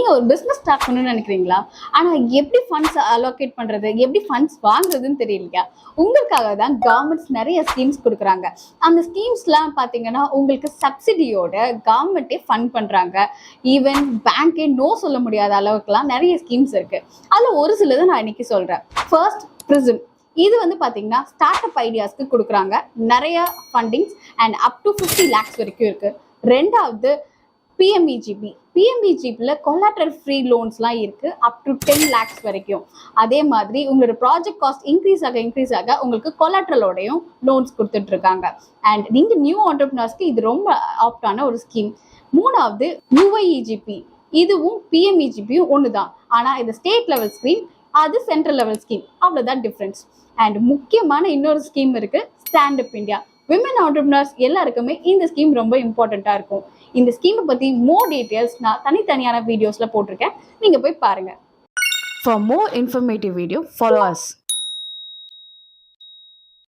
நீங்கள் ஒரு business start பண்ணணும்னு நினைக்கிறீங்களா? ஆனால் எப்படி ஃபண்ட்ஸ் அலோகேட் பண்ணுறது, எப்படி ஃபண்ட்ஸ் வாங்குறதுன்னு தெரியலையா? உங்களுக்காக தான் கவர்மெண்ட்ஸ் நிறைய ஸ்கீம்ஸ் கொடுக்குறாங்க. அந்த ஸ்கீம்ஸ்லாம் பார்த்தீங்கன்னா உங்களுக்கு சப்சிடியோட கவர்மெண்ட்டே ஃபண்ட் பண்ணுறாங்க. ஈவன் பேங்க்கே நோ சொல்ல முடியாத அளவுக்குலாம் நிறைய ஸ்கீம்ஸ் இருக்குது. அதில் ஒரு சிலதை நான் இன்னைக்கு சொல்கிறேன். First, prism. இது வந்து பார்த்தீங்கன்னா ஸ்டார்ட் அப் ஐடியாஸ்க்கு கொடுக்குறாங்க. நிறைய fundings and up to 50 lakhs வரைக்கும் இருக்குது. ரெண்டாவது, பிஎம்இஜிபி. பிஎம்இஜிபியில் கொலாட்ரல் ஃப்ரீ லோன்ஸ்லாம் இருக்குது, அப் டு 10 lakhs வரைக்கும். அதே மாதிரி உங்களோட ப்ராஜெக்ட் காஸ்ட் இன்க்ரீஸ் ஆக உங்களுக்கு கொலாட்ரலோடையும் லோன்ஸ் கொடுத்துட்ருக்காங்க. அண்ட் நீங்கள் நியூ ஆண்டர்பிரினர்ஸ்க்கு இது ரொம்ப ஆப்டான ஒரு ஸ்கீம். மூணாவது, யுஐஇஜிபி. இதுவும் பிஎம்இஜிபியும் ஒன்று தான், ஆனால் இது ஸ்டேட் லெவல் ஸ்கீம், அது சென்ட்ரல் லெவல் ஸ்கீம். அவ்வளோதான் டிஃப்ரென்ஸ். அண்ட் முக்கியமான இன்னொரு ஸ்கீம் இருக்குது, stand up India. Women entrepreneurs எல்லாருக்குமே இந்த ஸ்கீம் ரொம்ப இம்பார்ட்டண்ட்டாக இருக்கும். இந்த ஸ்கீமை பற்றி மோர் டீட்டெயில்ஸ் நான் தனித்தனியான வீடியோஸில் போட்டிருக்கேன், நீங்கள் போய் பாருங்கள். For more informative video, follow us.